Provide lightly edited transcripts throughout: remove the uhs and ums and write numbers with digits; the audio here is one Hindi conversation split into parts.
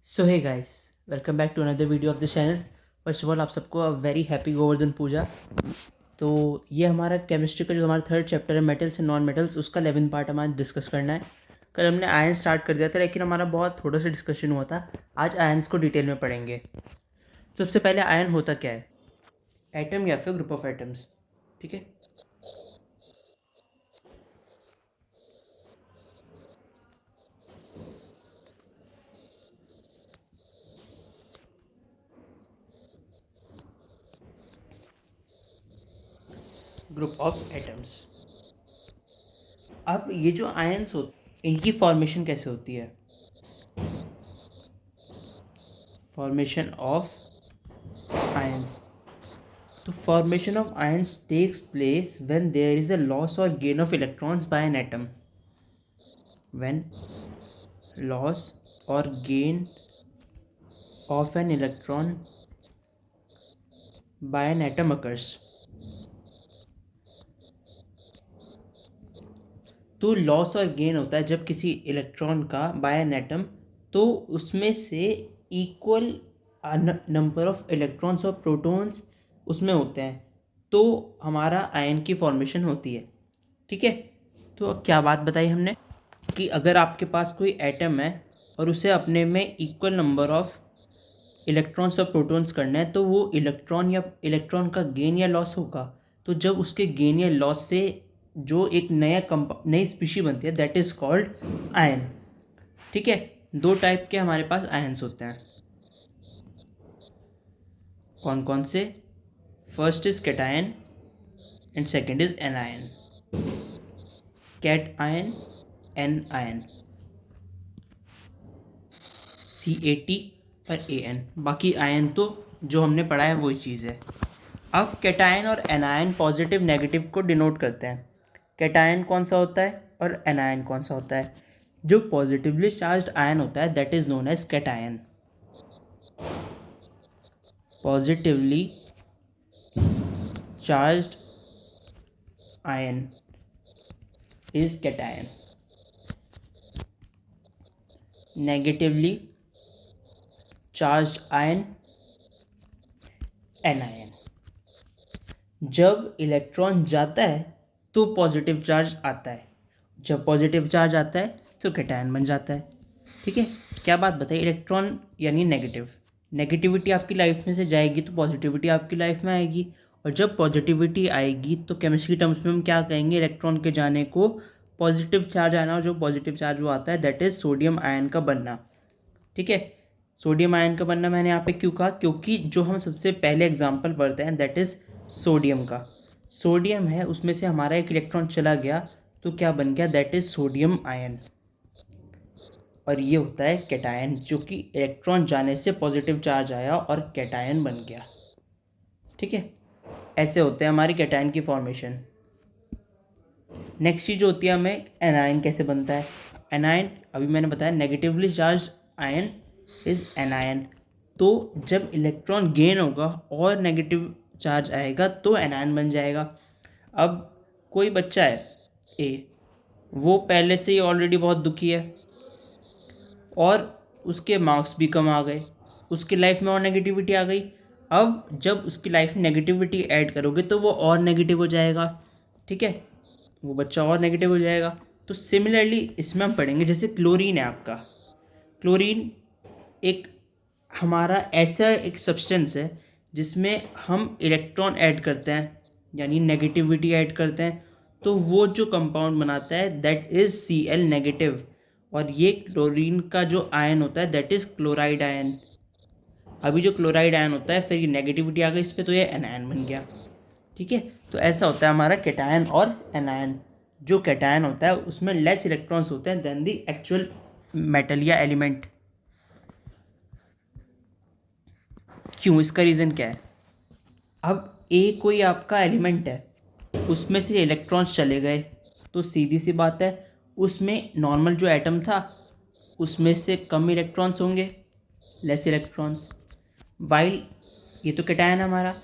So hey guys, welcome back to another video of the channel. First of all आप सबको a very happy Govardhan Puja. तो ये हमारा केमिस्ट्री का जो हमारा थर्ड चैप्टर है मेटल्स एंड नॉन मेटल्स, उसका 11 पार्ट हमारा डिस्कस करना है। कल हमने आयन स्टार्ट कर दिया था, लेकिन हमारा बहुत थोड़ा सा डिस्कशन हुआ था। आज आयन्स को डिटेल में पढ़ेंगे। सबसे पहले आयन होता क्या है? एटम या फिर ग्रुप ऑफ एटम्स। ठीक है, ग्रुप ऑफ एटम्स। अब ये जो आयन्स होते इनकी फॉर्मेशन कैसे होती है? Formation of ions. The formation of ions takes place when there is a loss or gain of electrons by an atom. When loss or gain of an electron by an atom occurs. तो लॉस और गेन होता है जब किसी इलेक्ट्रॉन का बाय एन एटम, तो उसमें से इक्वल नंबर ऑफ इलेक्ट्रॉन्स और प्रोटॉन्स उसमें होते हैं, तो हमारा आयन की फॉर्मेशन होती है। ठीक है, तो क्या बात बताई हमने कि अगर आपके पास कोई एटम है और उसे अपने में इक्वल नंबर ऑफ इलेक्ट्रॉन्स और प्रोटॉन्स करना है, तो वो इलेक्ट्रॉन का गेन या लॉस होगा। तो जब उसके गेन या लॉस से जो एक नई स्पीशी बनती है, दैट इज कॉल्ड आयन। ठीक है, दो टाइप के हमारे पास आयन्स होते हैं। कौन कौन से? First is cation and second is anion. Cat ion, an ion, CAT और AN। बाकी आयन तो जो हमने पढ़ा है वही चीज़ है। अब कैटायन और एनायन पॉजिटिव नेगेटिव को डिनोट करते हैं। कैटायन कौन सा होता है और एनायन कौन सा होता है? जो पॉजिटिवली चार्ज्ड आयन होता है that is known as cation. Positively charged ion is cation. Negatively charged ion anion. जब इलेक्ट्रॉन जाता है तो पॉजिटिव चार्ज आता है, जब पॉजिटिव चार्ज आता है तो कैटायन बन जाता है। ठीक है, क्या बात बताइए? इलेक्ट्रॉन यानी नेगेटिविटी आपकी लाइफ में से जाएगी तो पॉजिटिविटी आपकी लाइफ में आएगी, और जब पॉजिटिविटी आएगी तो केमिस्ट्री टर्म्स में हम क्या कहेंगे? इलेक्ट्रॉन के जाने को पॉजिटिव चार्ज आना, और जो पॉजिटिव चार्ज वो आता है दैट इज सोडियम आयन का बनना। ठीक है, सोडियम आयन का बनना मैंने यहाँ पे क्यों कहा? क्योंकि जो हम सबसे पहले एग्जाम्पल पढ़ते हैं दैट इज सोडियम का। सोडियम है, उसमें से हमारा एक इलेक्ट्रॉन चला गया तो क्या बन गया? That is sodium ion. और ये होता है कैटायन, जो कि इलेक्ट्रॉन जाने से पॉजिटिव चार्ज आया और कैटायन बन गया। ठीक है, ऐसे होते हैं हमारी कैटायन की फॉर्मेशन। नेक्स्ट चीज होती है हमें एनायन कैसे बनता है। एनायन अभी मैंने बताया negatively charge ion is anion. तो जब इलेक्ट्रॉन गेन होगा और नेगेटिव चार्ज आएगा तो एनायन बन जाएगा। अब कोई बच्चा है ए, वो पहले से ही ऑलरेडी बहुत दुखी है और उसके मार्क्स भी कम आ गए, उसकी लाइफ में और नेगेटिविटी आ गई। अब जब उसकी लाइफ में नेगेटिविटी ऐड करोगे तो वो और नेगेटिव हो जाएगा। ठीक है, वो बच्चा और नेगेटिव हो जाएगा। तो सिमिलरली इसमें हम पढ़ेंगे, जैसे क्लोरीन है आपका। क्लोरीन एक हमारा ऐसा एक सब्सटेंस है जिसमें हम इलेक्ट्रॉन ऐड करते हैं, यानी नेगेटिविटी ऐड करते हैं, तो वो जो कंपाउंड बनाता है दैट इज Cl नेगेटिव। और ये क्लोरीन का जो आयन होता है दैट इज क्लोराइड आयन। अभी जो क्लोराइड आयन होता है, फिर ये नेगेटिविटी आ गई इस पर तो ये एनायन बन गया। ठीक है, तो ऐसा होता है हमारा कैटायन और एनायन। जो कैटायन होता है उसमें लेस इलेक्ट्रॉन्स होते हैं देन द एक्चुअल मेटल या एलिमेंट। क्यों? इसका रीज़न क्या है? अब ए कोई आपका एलिमेंट है, उसमें से इलेक्ट्रॉन्स चले गए, तो सीधी सी बात है उसमें नॉर्मल जो एटम था उसमें से कम इलेक्ट्रॉन्स होंगे, लेस इलेक्ट्रॉन्स। वाइल ये तो कैटायन हमारा।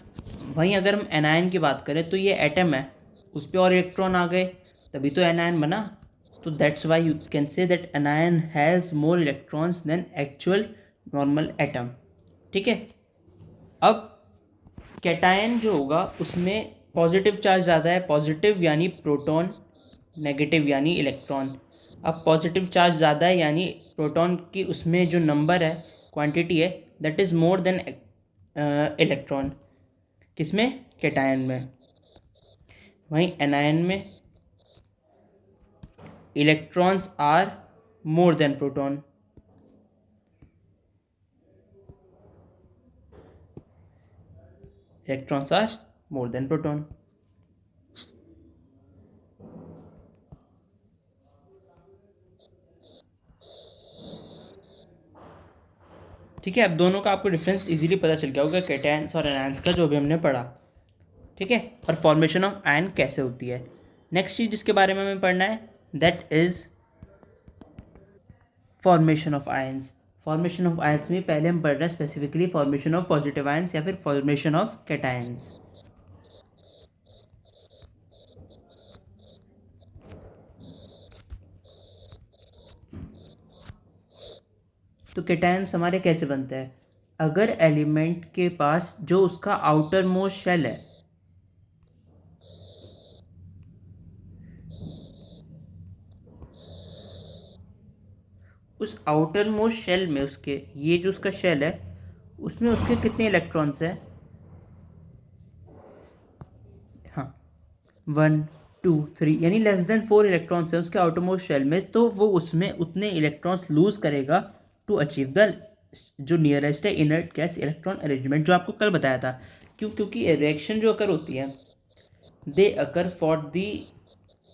वहीं अगर हम एनायन की बात करें तो ये एटम है, उस पर और इलेक्ट्रॉन आ गए तभी तो एनायन बना। तो that's why you can say that anion has more electrons than actual normal atom. ठीक है, अब कैटायन जो होगा उसमें पॉजिटिव चार्ज ज़्यादा है, पॉजिटिव यानी प्रोटॉन, नेगेटिव यानी इलेक्ट्रॉन। अब पॉजिटिव चार्ज ज़्यादा है यानी प्रोटॉन की उसमें जो नंबर है, क्वांटिटी है, that is more than electron. किसमें? कैटायन में। वहीं एनायन में electrons are more than proton. Electrons are more than proton. ठीक है, अब दोनों का आपको डिफरेंस इजीली पता चल गया होगा कैटायंस और एनायंस का, जो भी हमने पढ़ा। ठीक है, और फॉर्मेशन ऑफ आयन कैसे होती है। नेक्स्ट चीज जिसके बारे में हमें पढ़ना है that is formation of ions. Formation of ions में पहले हम पढ़ रहे हैं specifically formation of positive ions या फिर फॉर्मेशन ऑफ कैटायंस। तो कैटायंस हमारे कैसे बनते हैं? अगर एलिमेंट के पास जो उसका आउटर मोस्ट शेल है, उस आउटर मोस्ट शेल में उसके, ये जो उसका शेल है उसमें उसके कितने इलेक्ट्रॉन्स हैं? हाँ, 1 2 3, यानी लेस देन 4 इलेक्ट्रॉन्स हैं उसके आउटर मोस्ट शेल में, तो वो उसमें उतने इलेक्ट्रॉन्स लूज करेगा टू अचीव द जो नियरेस्ट है इनर्ट गैस इलेक्ट्रॉन अरेंजमेंट, जो आपको कल बताया था। क्यों? क्योंकि रिएक्शन जो अकर होती है they occur for the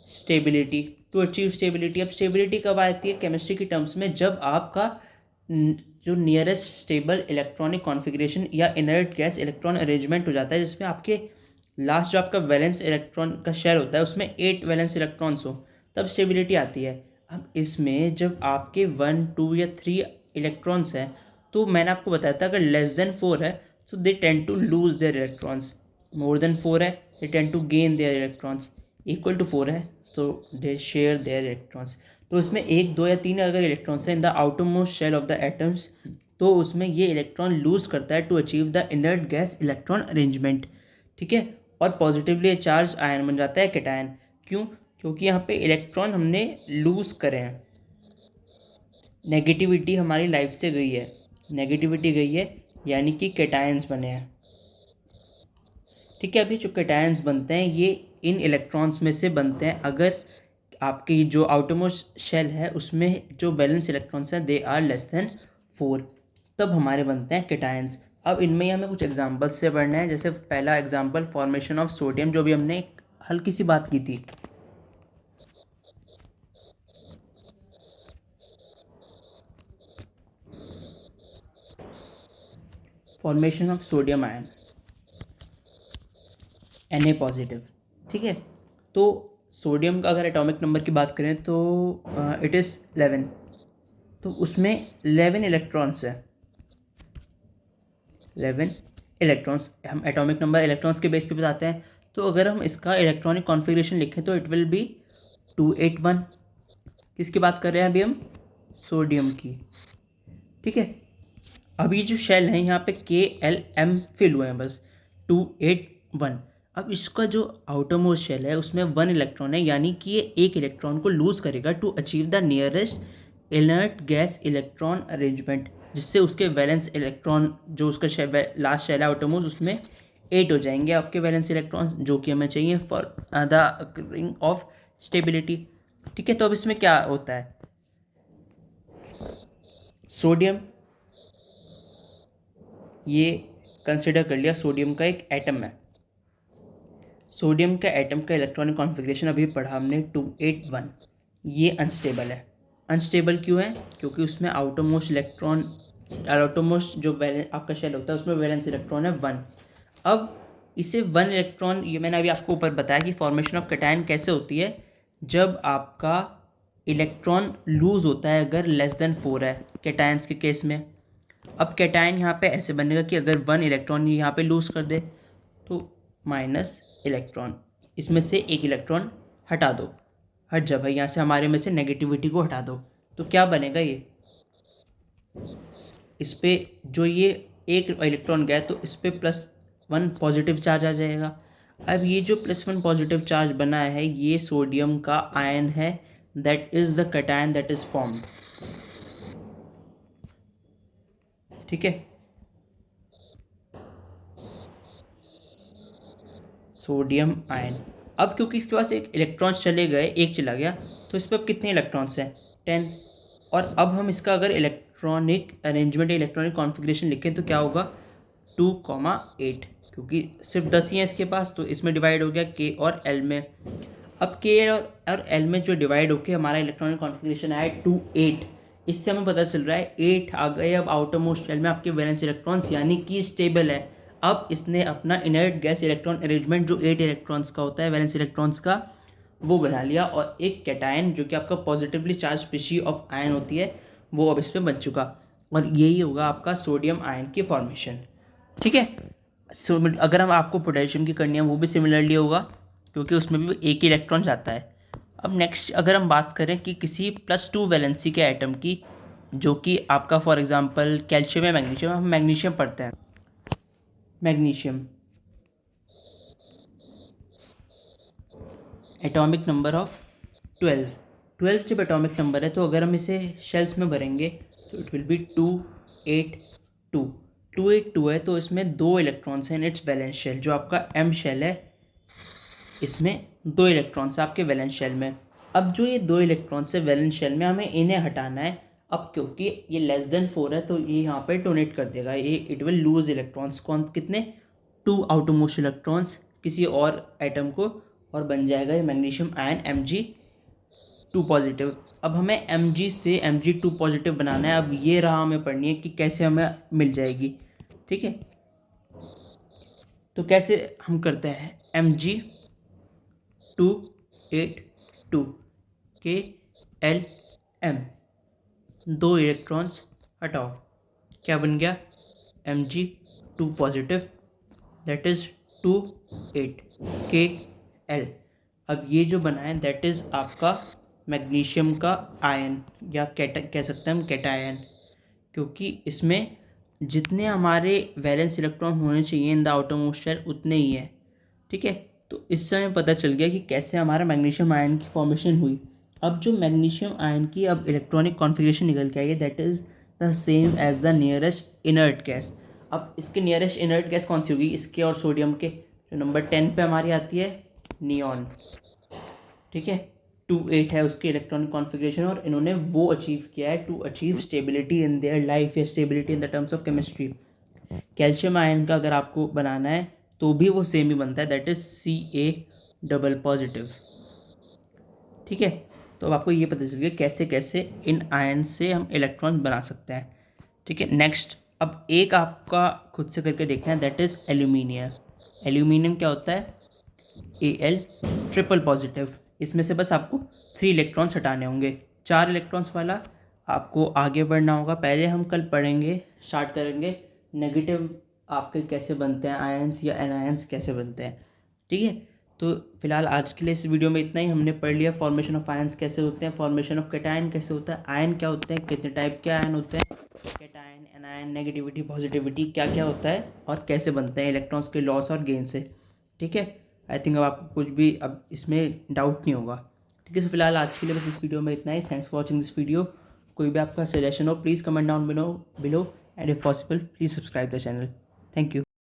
stability, to achieve stability. अब स्टेबिलिटी कब आती है केमिस्ट्री की टर्म्स में? जब आपका जो नियरेस्ट स्टेबल इलेक्ट्रॉनिक कॉन्फ़िगरेशन या इनर्ट गैस इलेक्ट्रॉन अरेंजमेंट हो जाता है, जिसमें आपके लास्ट जो आपका वैलेंस इलेक्ट्रॉन का शेयर होता है उसमें 8 वैलेंस इलेक्ट्रॉन्स हो, तब स्टेबिलिटी आती है। अब इसमें जब आपके 1 2 या 3 इलेक्ट्रॉन्स हैं, तो मैंने आपको बताया था अगर लेस देन 4 है so they tend to lose their electrons, more than 4 है they tend to gain their electrons, equal to 4 है तो दे शेयर देयर इलेक्ट्रॉन्स। तो उसमें 1 2 या 3 अगर इलेक्ट्रॉन्स हैं in the outer most shell of the atoms, तो उसमें ये इलेक्ट्रॉन लूज करता है to achieve the inert gas electron arrangement. ठीक है, और पॉजिटिवली चार्ज आयन बन जाता है कैटायन। क्यों? क्योंकि यहाँ पे इलेक्ट्रॉन हमने लूज करे हैं, नेगेटिविटी हमारी लाइफ से गई है, नेगेटिविटी गई है यानी कि कैटायंस बने हैं। ठीक है, अभी जो कैटायंस बनते हैं ये इन इलेक्ट्रॉन्स में से बनते हैं अगर आपकी जो आउटरमोस्ट शेल है उसमें जो बैलेंस इलेक्ट्रॉन्स हैं दे आर लेस देन 4, तब हमारे बनते हैं कैटायंस। अब इनमें ही हमें कुछ एग्जांपल्स से पढ़ना है। जैसे पहला एग्जांपल फॉर्मेशन ऑफ सोडियम, जो भी हमने हल्की सी बात की थी। Formation of sodium ion Na positive. ठीक है, तो सोडियम का अगर एटॉमिक नंबर की बात करें तो इट इज़ 11, तो उसमें 11 इलेक्ट्रॉन्स हैं, 11 इलेक्ट्रॉन्स। हम एटॉमिक नंबर इलेक्ट्रॉन्स के बेस पे बताते हैं, तो अगर हम इसका इलेक्ट्रॉनिक कॉन्फ़िगरेशन लिखें तो इट विल बी 281। किसकी बात कर रहे हैं अभी हम? सोडियम की। ठीक है, अभी जो शेल है यहाँ पे KLM फिल हुए हैं बस 281। अब इसका जो आउटर मोस्ट शेल है उसमें 1 इलेक्ट्रॉन है, यानी कि ये एक इलेक्ट्रॉन को लूज करेगा to achieve the nearest inert gas electron arrangement, जिससे उसके वैलेंस इलेक्ट्रॉन जो उसका लास्ट शेल है आउटर मोस्ट उसमें 8 हो जाएंगे आपके वैलेंस इलेक्ट्रॉन्स, जो कि हमें चाहिए for the ring of stability. ठीक है, तो अब इसमें क्या होता है? सोडियम, ये कंसिडर कर लिया सोडियम का एक एटम है। सोडियम का एटम का इलेक्ट्रॉनिक कॉन्फ़िगरेशन अभी पढ़ा हमने 281। ये अनस्टेबल है। अनस्टेबल क्यों है? क्योंकि उसमें आउटरमोस्ट जो आपका शेल होता है उसमें वैलेंस इलेक्ट्रॉन है 1। अब इसे 1 इलेक्ट्रॉन, ये मैंने अभी आपको ऊपर बताया कि फॉर्मेशन ऑफ कैटायन कैसे होती है, जब आपका इलेक्ट्रॉन लूज होता है अगर लेस देन 4 है कैटायंस के केस में। अब कैटायन यहाँ पे ऐसे बनेगा कि अगर 1 इलेक्ट्रॉन यहाँ पे लूज कर दे तो माइनस इलेक्ट्रॉन, इसमें से एक इलेक्ट्रॉन हटा दो, हट जा भाई, यहाँ से हमारे में से नेगेटिविटी को हटा दो, तो क्या बनेगा? ये इस पर जो ये एक इलेक्ट्रॉन गया तो इस पर +1 पॉजिटिव चार्ज आ जाएगा। अब ये जो +1 पॉजिटिव चार्ज बना है ये सोडियम का आयन है, that is the cation that is formed. ठीक है, सोडियम आयन। अब क्योंकि इसके पास एक इलेक्ट्रॉन चले गए, एक चला गया, तो इस पर अब कितने इलेक्ट्रॉन्स हैं? 10। और अब हम इसका अगर इलेक्ट्रॉनिक अरेंजमेंट, इलेक्ट्रॉनिक कॉन्फ़िगरेशन लिखें तो क्या होगा? 2,8, क्योंकि सिर्फ 10 ही है इसके पास, तो इसमें डिवाइड हो गया के और एल में। अब के और एल में जो डिवाइड होके हमारा इलेक्ट्रॉनिक कॉन्फ़िगरेशन आया 2,8। इससे हमें पता चल रहा है 8 आ गए अब आउटर मोस्ट शेल में आपके वैलेंस इलेक्ट्रॉन्स, यानी कि स्टेबल है। अब इसने अपना इनर्ट गैस इलेक्ट्रॉन अरेंजमेंट जो 8 इलेक्ट्रॉन्स का होता है वैलेंस इलेक्ट्रॉन्स का, वो बना लिया, और एक कैटायन जो कि आपका positively charge species of ion होती है वो अब इस पर बन चुका, और यही होगा आपका सोडियम आयन की फॉर्मेशन। ठीक है, सो अगर हम आपको पोटेशियम की करनी है वो भी सिमिलरली होगा, क्योंकि उसमें भी एक ही इलेक्ट्रॉन जाता है। अब नेक्स्ट अगर हम बात करें कि किसी +2 वैलेंसी के एटम की, जो कि आपका फॉर एग्जांपल कैल्शियम या मैग्नीशियम, हम मैग्नीशियम पढ़ते हैं। मैग्नीशियम एटॉमिक नंबर ऑफ 12 जब एटॉमिक नंबर है, तो अगर हम इसे शेल्स में भरेंगे तो इट विल बी 282। 282 है, तो इसमें 2 इलेक्ट्रॉन्स हैं इन इट्स वैलेंस शेल। जो आपका एम शेल है इसमें 2 इलेक्ट्रॉन्स है आपके वैलेंस शेल में। अब जो ये 2 इलेक्ट्रॉन्स है वैलेंस शेल में, हमें इन्हें हटाना है। अब क्योंकि ये <4 है तो ये यहाँ पे डोनेट कर देगा, ये इट विल लूज इलेक्ट्रॉन्स। कौन कितने? 2 आउटरमोस्ट इलेक्ट्रॉन्स किसी और एटम को, और बन जाएगा ये मैग्नीशियम आयन Mg2 पॉजिटिव। अब हमें Mg से Mg2 पॉजिटिव बनाना है। अब ये रहा हमें पढ़नी है कि कैसे हमें मिल जाएगी। ठीक है, तो कैसे हम करते हैं? Mg282 के एल एम, 2 इलेक्ट्रॉन्स हटाओ, क्या बन गया? Mg2 पॉजिटिव, दैट इज़ 28 के एल। अब ये जो बना है दैट इज़ आपका मैग्नीशियम का आयन, या कह सकते हैं हम कैटायन, क्योंकि इसमें जितने हमारे वैलेंस इलेक्ट्रॉन होने चाहिए in the outer most shell उतने ही है। ठीक है, तो इससे हमें पता चल गया कि कैसे हमारा मैग्नीशियम आयन की फॉर्मेशन हुई। अब जो मैग्नीशियम आयन की अब इलेक्ट्रॉनिक कॉन्फ़िगरेशन निकल के आई है that is the same as the nearest inert gas. अब इसके नियरेस्ट इनर्ट गैस कौन सी होगी? इसके और सोडियम के, जो नंबर 10 पे हमारी आती है, नियॉन। ठीक है, 2,8 है उसकी इलेक्ट्रॉनिक कॉन्फ़िगरेशन, और इन्होंने वो अचीव किया है to achieve stability in their life, या stability in the terms of chemistry. Calcium ion का अगर आपको बनाना है तो भी वो सेम ही बनता है, that is Ca double positive. ठीक है, तो अब आपको ये पता चल गया कैसे कैसे इन आयन से हम इलेक्ट्रॉन बना सकते हैं। ठीक है, नेक्स्ट अब एक आपका खुद से करके देखना है, दैट इज़ एल्यूमिनियम। एल्यूमिनियम क्या होता है? Al triple positive. इसमें से बस आपको 3 इलेक्ट्रॉन्स हटाने होंगे। 4 इलेक्ट्रॉन्स वाला आपको आगे बढ़ना होगा। पहले हम कल पढ़ेंगे, स्टार्ट करेंगे नेगेटिव आपके कैसे बनते हैं आयंस, या एनायंस कैसे बनते हैं। ठीक है, तो फिलहाल आज के लिए इस वीडियो में इतना ही। हमने पढ़ लिया फॉर्मेशन ऑफ आयंस कैसे होते हैं, फॉर्मेशन ऑफ कैटायन कैसे होता है, आयन क्या होते हैं, कितने टाइप के आयन होते हैं, कैटायन, एनायन, नेगेटिविटी, पॉजिटिविटी क्या क्या होता है, और कैसे बनते हैं इलेक्ट्रॉन्स के लॉस और गेन से। ठीक है, आई थिंक अब आपको कुछ भी अब इसमें डाउट नहीं होगा। ठीक है, सो फिलहाल आज के लिए बस इस वीडियो में इतना ही। Thanks for watching this video. कोई भी आपका सजेशन हो please comment down below, and if possible please subscribe the channel. Thank you.